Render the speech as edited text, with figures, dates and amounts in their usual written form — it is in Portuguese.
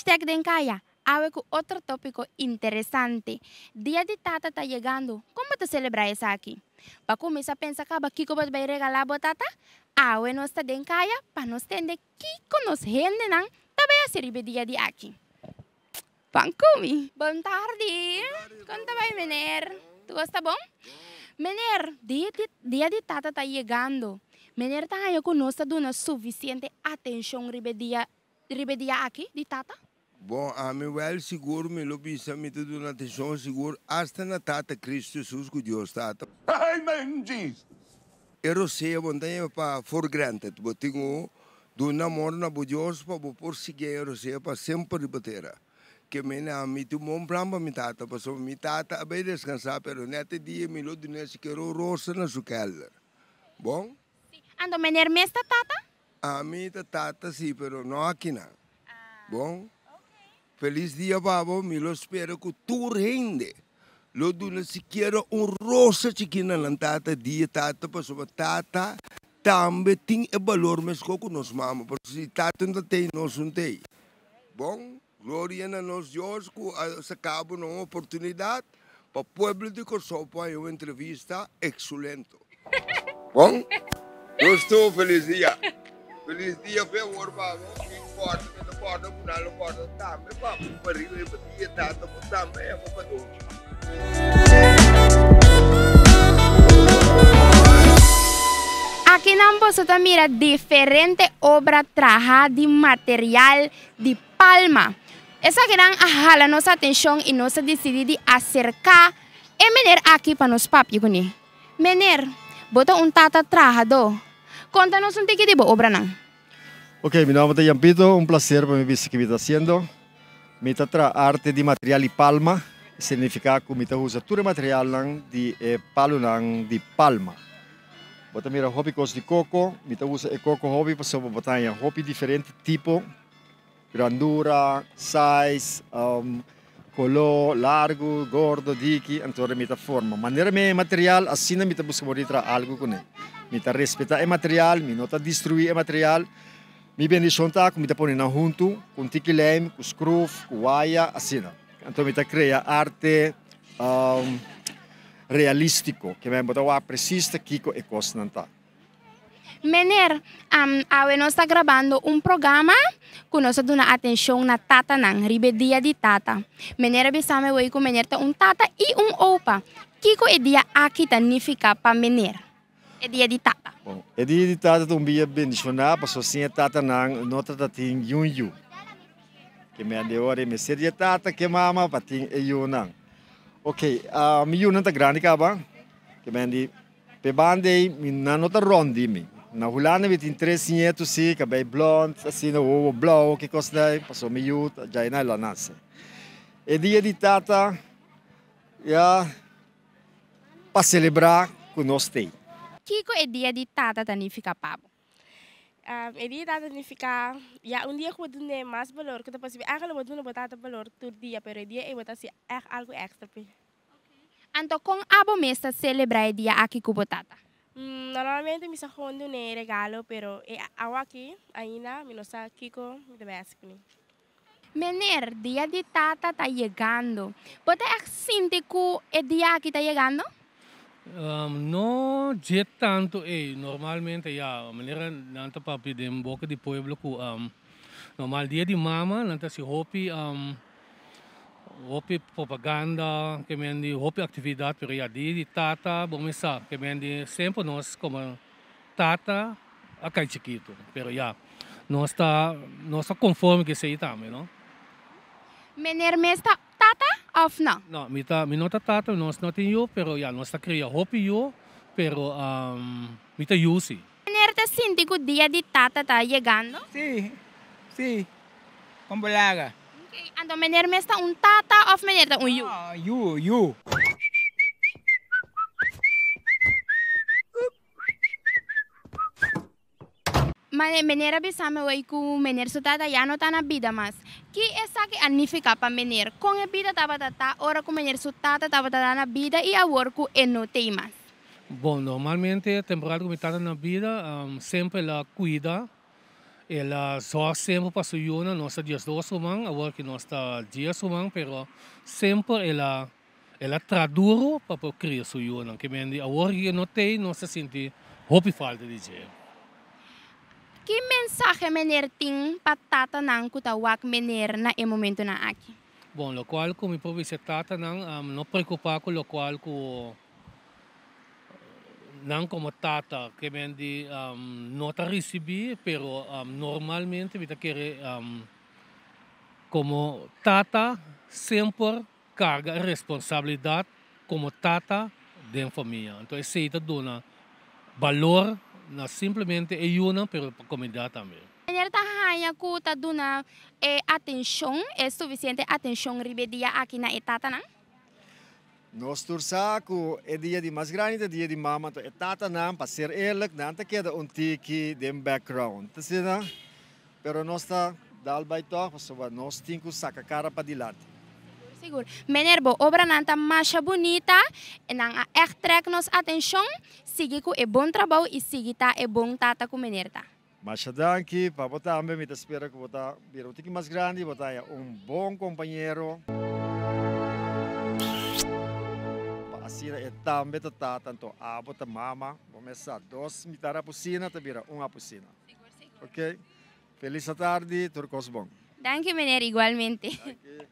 Hashtag Denkaya. Ahora con otro tópico interesante. Día de Tata está llegando. ¿Cómo te celebras eso aquí? ¿Va a comenzar a pensar que Kiko va a regalar a Tata? Ahora no está Denkaya para nos entender Kiko nos gente nan também a ser dia de aqui. Pancumi. Boa tarde. Conta vai, Mener. Tu gosta bom? Mener, dia de Tata está chegando. Mener tá aí conosco dando suficiente atenção ribedia aqui de Tata? Bom, a mim well seguro me lo bisa me tudo na atenção seguro hasta na Tata Cristo Jesus com Deus Tata. Amen, Jesus. Eu sei montanha para for granted, but tenho do namoro na Deus para por seguir eu sei para sempre batera. Que me na me tu bom plan para me Tata, para so me Tata a bem descansar, pero nete dia me lo dinheiro que eu roça na sua casa. Bom? Ando Mener mesta Tata? A mim Tata sim, pero não aqui não. Bom? Feliz dia, babo. Me lo espero que tu rende. Lo duna sequer rosa chiquina na tata dia tata, para tata também tem o valor mas que nos mama, porque se tata não tem, nós não tem. Bom, glória a nós Deus que se acaba uma oportunidade para o povo de Kosovo uma entrevista excelente. Bom, eu estou feliz dia. Feliz dia, favor, babo. Porta munalo porta também para perigo e dia tata também é para do. Aqui não posso mira diferente obra trabalhada de material de palma. Essa gran a nossa atenção e nós decidimos acercar e Mener aqui para nos papi com Mener, bota tata trabajador. Conta-nos tipo de obra não. Ok, mi nombre es Yampito, un placer para mí ver que me está haciendo. Mi tra arte de material y palma, significa que mi usa todo el material de palo de palma. Bota mira hobby cos de coco, mi usa el coco hobby para sobre botanya hobby diferente tipo, grandura, size, color, largo, gordo, diki, entonces mi forma. Manera me material, así no mi busca morir algo con él. Mi respeta el material, mi nota destruir el material. Mi bendição tá com me tá ponendo junto com tiquilem, com screw, com wire, assim. Então me tá cria arte realístico, que me botar o preciso Kiko e costa não tá. Mener, agora nós está gravando programa com nós dando atenção na tata nan, ribedia de tata. Mener abisame hoje com Mener tá tata e opa. Kiko é dia aqui significa para Mener. É dia de tata. Bom, é dia de tata também bendicionar, para assim tata não nota tá tem yun. Que me ande hora me seria tata que mama para tem yun não. Ok, mi yun não tá grande caba. Que me ande pe bande mi na nota rondi mi. Na hulana mi tem 3 nietos sim, cabelo blond, assim no blau que costa, passou mi yun, já na lá nasce. É dia de tata, já para celebrar com nós tem. Kiko é dia de tata significa pabo. É dia de tata significa ya dia que eu dou mais valor, que depois eigenlijk eu dou botar valor todo dia, pero é dia eu botar se algo extra. Então com abo mesta celebrar dia aqui com tata. Normalmente me sacou um regalo, pero aqui ainda me nossa Kiko me deve assim. Mener, dia de tata está chegando. Você sente que é dia que está chegando? No jet tanto normalmente ya manera nanta papi de boca de pueblo ku normal dia de mama nanta si hopi propaganda que mendi hopi atividade pero ya dia de tata bomesa que mendi sempre nós como tata acá chiquito pero ya nós está conforme que sei também não. Mener mesta tata of não? No, mi nota tata, nós não tem eu, pero ya nós está cria hopi eu, pero mi ta usi. Mener te sente que o dia de tata está chegando? Sim, com bolaga. Okay. Então Mener mesta tata of Mener tá you? You. Mener abisame hoje que Mener sua tata já não está na vida mas que essa que significa para Mener com a vida estava tata ora com Mener sua tata estava na vida e agora que não tem mais. Bom, normalmente temporada que me está na vida sempre ela cuida ela zorga sempre para sua yuna, nós dias dois humang, agora que nós está dias humang, pero sempre ela traduro para criar sua yuna, que mendi agora que não tem, nós se sente hope falta de jeito. Que mensagem mener ting patata nang kutawak mener na e momento na aqui? Bom, lo qual como improviso tata não preocupar com lo qual com não como tata que mendi não tá recebi, pero normalmente vita querer como tata sempre carga a responsabilidade como tata da família. Então esse aí dona valor na simplesmente ayuna pero para comunidade também. Mener tahanya ku taduna atenção, suficiente atenção ribedia aqui na etata nang? Nós torçamos é dia de mais grande, dia de mama, então é tata não, para ser eerlijk, não te queda tiki de background, tá certo? Pero nós tá dal by talk, so nós temos que sacar cara para dilate. Seguro. Mener bo obra nanta masha bonita, nang echt trek nos atenção, sige ku e bom trabalho e sige ta e bom tata ku mener ta. Mas danke, para botar também, me espera que botar vir tiki mais grande, botar bom companheiro. Assim é também tá tanto a bota mama, vamos começar dois mitar a piscina, tá vira uma piscina. Ok? Feliz tarde, turcos bom. Danke mener igualmente. Danke.